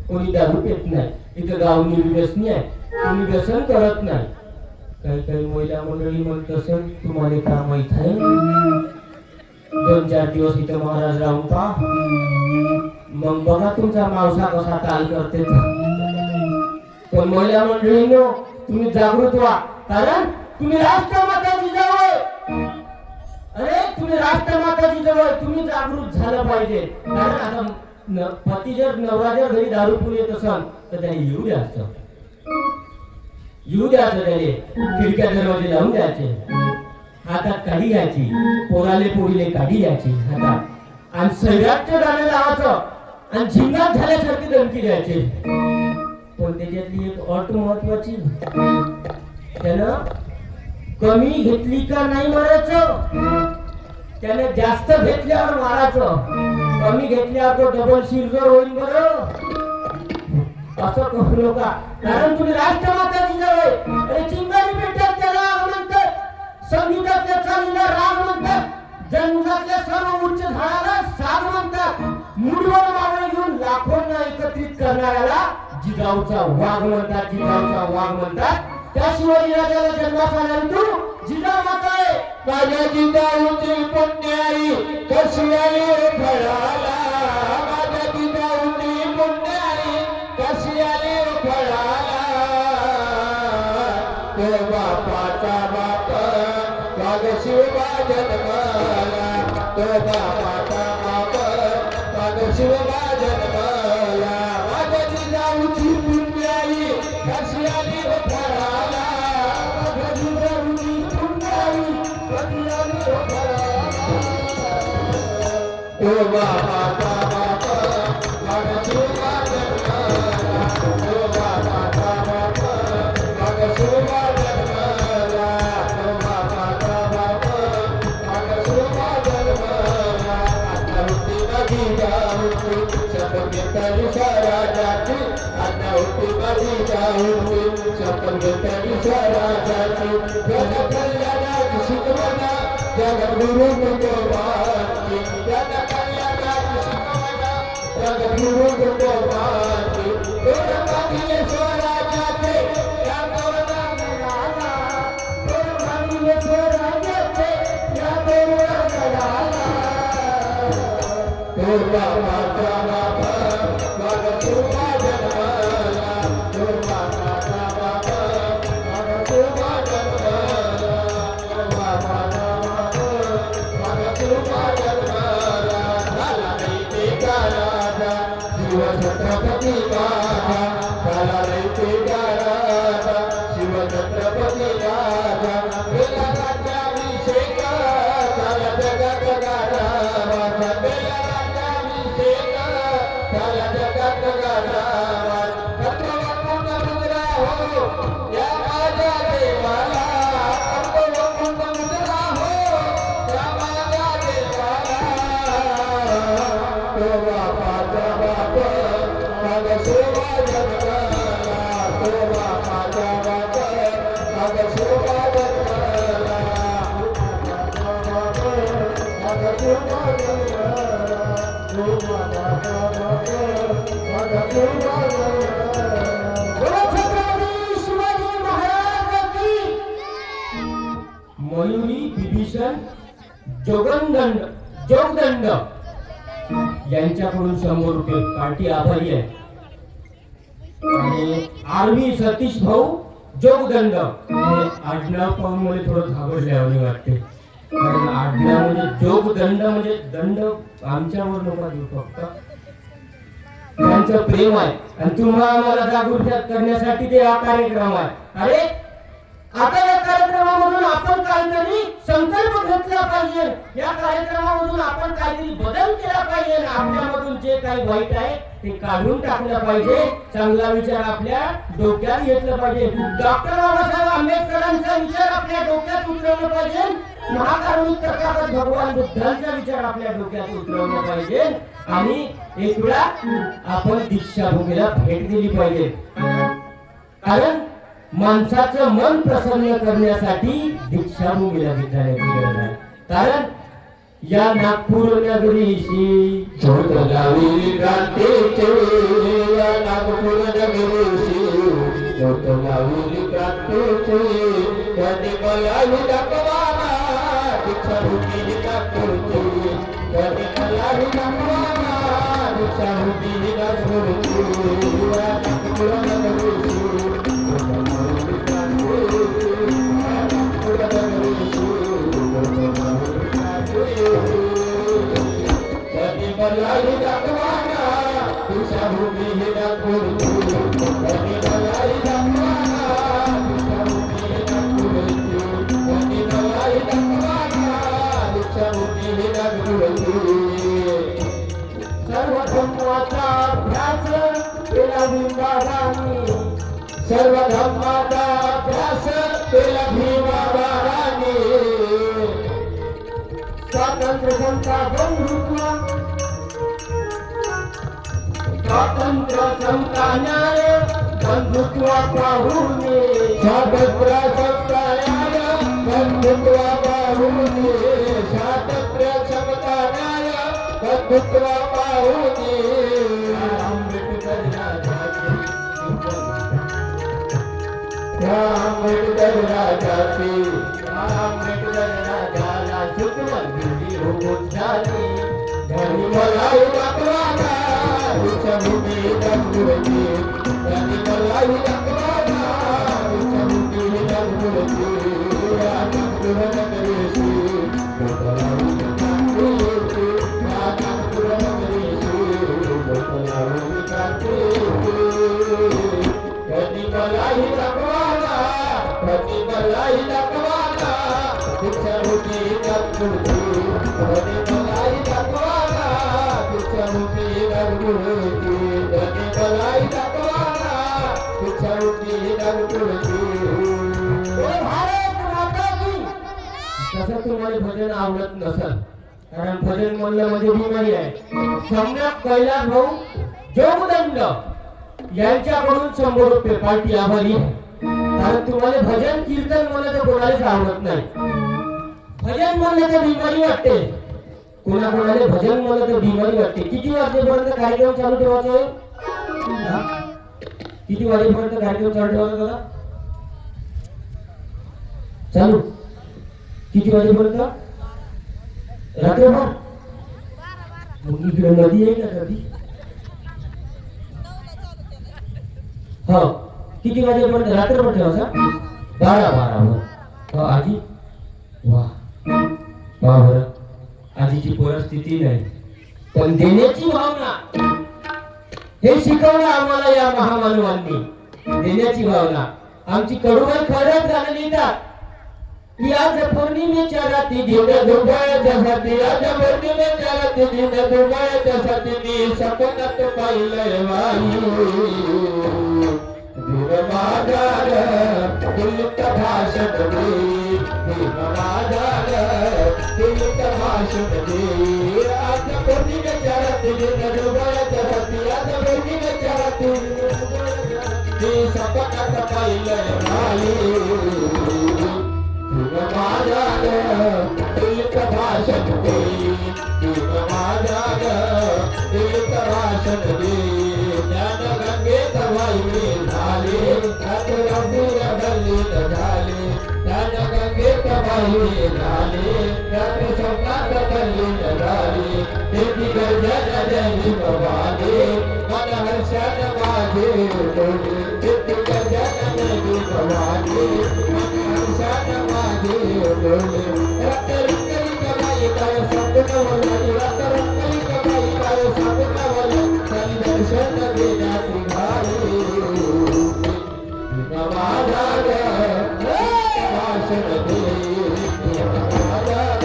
कोणी दारू पित नाही, इथं गाव निर्व्यसनी आहे, कोणी व्यसन करत नाही. काही काही महिला मंडळी म्हणत असेल तुम्हाला का माहित आहे, 2-4 दिवस इथं महाराज राहून पहा, मग बघा तुमचा मावसा कसा ताल करते. पण महिला मंडळींनो, तुम्ही जागृत व्हा, कारण तुम्ही राष्ट्रमाता जिजाऊ, अरे तुम्ही राष्ट्रमाता जिजाऊ, तुम्ही जागृत झालं पाहिजे. कारण आता पती जर नवरा जर घरी दारू पिऊन येत असेल तर त्याने येऊ द्यायचं, त्याने खिडक्या दरवाजे लावून द्यायचे, हातात काढी घ्यायची, पोराले पोरीले काढी घ्यायची हातात, आणि सैराटचं गाणं लावायचं आणि झिंगाट झाल्यासारखी धमकी द्यायची. पण त्याच्यातली एक अट महत्वाची, त्यानं कमी घेतली का नाही मारायचं, त्याने जास्त घेतल्यावर मारायचं, कमी घेतल्यावर तो डबल शिरजोर होईल बरं. असं करू नका, कारण तुम्ही राष्ट्रमाता जिजाऊ आहे. अरे चिंगारी पेटतात त्याला राग म्हणतात, संगीतातल्या चालीला राग म्हणतात, जंगलातल्या सर्व उच्च झाडाला साग म्हणतात, मुठभर मागणी घेऊन लाखोंना एकत्रित करणाऱ्याला जिजाऊचा वाघ म्हणतात, जिजाऊचा वाघ म्हणतात. त्याशिवाय राजाला जन्मास आला तू जिजाऊ माता आहे. माझ्या जिजाऊची पुण्याई कशी आली फळाला, माझ्या जिजाऊची पुण्याई कशी आली फळाला, तो बापाचा बाप वाघ शिवबा जन्माला, तो बापाचा बाप वाघ शिवबा जन्माला, माझ्या जिजाऊची पुण्याई कशी आली फळाला, माझ्या जिजाऊची पुण्याई कशी आली फळाला, तो बापाचा बाप वाघ शिवबा जन्माला, तो बापाचा बाप वाघ शिवबा जन्माला, तो बापाचा बाप वाघ शिवबा जन्माला. आता होती माझी जाऊची शपथ घेतली स्वराजाची, आता होती माझी जाऊची शपथ घेतली स्वराजाची, जग कल्याणाची शिकवणा जगद्गुरु तुकोबांची, जग कल्याणाची शिकवणा जगद्गुरु तुकोबांची, दोन मागील स्वराजाचे या गौरवा मिळाला, दोन मागील स्वराजाचे या गौरवा मिळाला, तो बापाचा बाप वाघ शिवबा जन्माला, तो बापाचा बाप वाघ शिवबा जन्माला, तो बापाचा बाप वाघ शिवबा जन्माला. झाला नाही ते का राजा शिवछत्रपती राजा, झाला नाही ते का राजा शिवछत्रपती राजा, गेला राज्याभिषेक झाला जगात गाढवाचा, गेला राज्याभिषेक झाला जगात गाढवाचा. तत्ववंत मुद्रा हो या माझ्या देवाला, तत्ववंत मुद्रा हो या माझ्या देवाला, तो बापाचा बाप वाघ शिवबा जन्माला, तो बापाचा बाप वाघ शिवबा जन्माला, वाघ शिवबा जन्माला, तो बापाचा बाप वाघ शिवबा जन्माला. बोलो छत्रपती शिवाजी महाराज की. मयुरी विभीषण जोगदंड यांच्याकडून 100 रुपये पार्टी आभारी आहे. आणि आर्मी सतीश भाऊ जोगदंड, आडनाव पाहून मला थोडं घाबरल्यावानी वाटते, कारण आडनाव म्हणजे जोगदंड म्हणजे दंड आमच्यावर नका देऊ, फक्त त्यांचं प्रेम आहे आणि तुम्हाला जागृत करण्यासाठी ते हा कार्यक्रम आहे. अरे आता या कार्यक्रमामधून आपण काहीतरी संकल्प घेतला पाहिजे, या कार्यक्रमामधून आपण काहीतरी बदल केला पाहिजे, आपल्यामधून जे काही वाईट आहे ते काढून टाकलं पाहिजे, चांगला विचार आपल्या डोक्यात घेतला पाहिजे. डॉक्टर बाबासाहेब आंबेडकरांचा विचार आपल्या डोक्यात उतरवला पाहिजे, महाकारुणिक तथागत भगवान बुद्धांचा विचार आपल्या डोक्यात उतरवला पाहिजे, आणि एक वेळा आपण दीक्षाभूमीला भेट दिली पाहिजे. कारण माणसाचं मन प्रसन्न करण्यासाठी दीक्षाभूमीला भेट देण्याची गरज आहे. कारण या नागपूर नगरीशी छोट गावी राहते, या लावली काटूची कधी मलाही दाखवाना दीक्षा होती काटूची कधी मलाही दाखवाना दीक्षा होती काटूची कधी मलाही दाखवाना दीक्षा होती काटूची सर्व धर्माचा अभ्यास केला भीमबाबांनी सर्व धर्माचा अभ्यास केला भीमबाबांनी स्वातंत्र्य समता बंधुत्व स्वातंत्र्य समता न्याय बंधुत्व पाहुणे स्वातंत्र्य समता न्याय बंधुत्व पाहुणे स्वातंत्र्य समता न्याय बंधुत्व पाहुणे आंबेडकर राजाची आंबेडकर राजाला शुक्रवारी होऊन झाली धनी मलाही दाखवाना भूमी दंगुरची धनी मलाही दाखवाना भूमी दंगुरची दंगुर नगरीची कधी मलाही दाखवाना कधी मलाही दाखवाना दीक्षा होती दंगुरची कधी मलाही दाखवाना दीक्षा होती दंगुरची कधी मलाही दाखवाना दीक्षा होती दंगुरची तसं तुम्हाला भजन आवडत नसल कारण भजन म्हणलं म्हणजे बिमारी आहे सम्यक कैलास भाऊ जोगदंड यांच्याकडून 100 रुपये पार्टी आभारी आहे कारण तुम्हाला भजन कीर्तन म्हणलं तर कोणालाच आवडत नाही भजन म्हणलं तर बिमारी वाटते कोणाकोणाला भजन म्हणलं तर बिमारी वाटते किती वाजेपर्यंत कार्यक्रम चालू ठेवायचा आहे किती वाजेपर्यंत कार्यक्रम चालू ठेवायचा दादा चालू किती वाजेपर्यंत रात्रभर मग इकडे नदी आहे का नदी हो किती वाजेपर्यंत रात्रभर ठेवायचा 12 आजी वा बरं आजीची परिस्थिती नाही पण देण्याची भावना हे शिकवलं आम्हाला या महामानवांनी देण्याची भावना आमची कडूबाई खरंच गाणं लिहितात की आज पौर्णिमेच्या रात्री दिन दुबळ्याच्या साठी आज पौर्णिमेच्या रात्री दिन दुबळ्याच्या साठी मी सपनात पाहिलंय बाई दिन माझार दिलत भाषण दे दिन माझार दिलत भाषण दे आज पौर्णिमेच्या रात्री दिन दुबळ्याच्या साठी आज पौर्णिमेच्या रात्री मी सपनात पाहिलंय बाई माझाग एक भाषण दे माझाग एक भाषण दे ज्ञान गंगेत वाहिनी झाले त्यात गंभीर दलित झाले ज्ञान गंगेत वाहिनी झाले त्यात सोनात दलित झाले देवी गर्जन देवी भवानी मन हर्षण माझे डोळे देवी गर्जन देवी भवानी मन हर्षण रक्त रंगली कमाई काय संपनवली रक्त रंगली कमाई काय संपनवली तरी दर्शन देण्याची घाली माझाग भाषण दे माझाग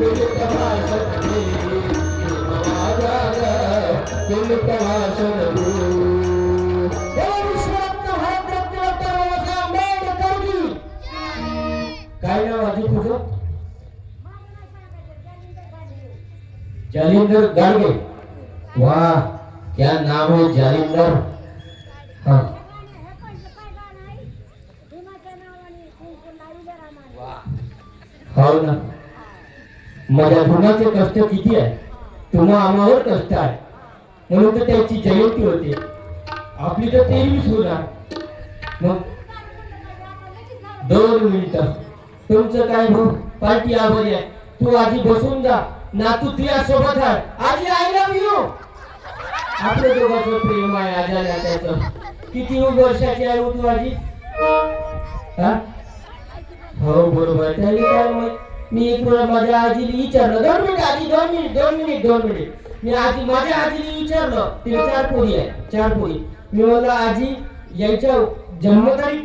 तुलित भाषण दे माझाग तुलित भाषण दे काय नाव आजी तुझं जालिंदर गाडगे वाह क्या नाम है जालिंदर हाँ हो ना माझ्या धुनाचे कष्ट किती आहे तुम्हा आम्हावर कष्ट आहे म्हणून तर त्याची जयंती होते आपली तर 23 होणार मग 2 मिनिटं तुमचं काय भाऊ पार्टी आभारी आहे. तू आधी बसून जा ना, तू तुझ्या सोबत आहे. आजी आय लव्ह यू. आपल्या दोघांचं प्रेम आहे आजा नात्याचं. किती वर्षाची आहे हो तू आजी? हा हो बरोबर. त्याने काय मी एक वेळा माझ्या आजीला विचारलं, 2 मिनिट आजी, 2 मिनिट. मी आजी माझ्या आजीला विचारलं, तिला 4 पोरी आहे, 4 पोरी. मी म्हणलं आजी यायच्या जन्मतारीख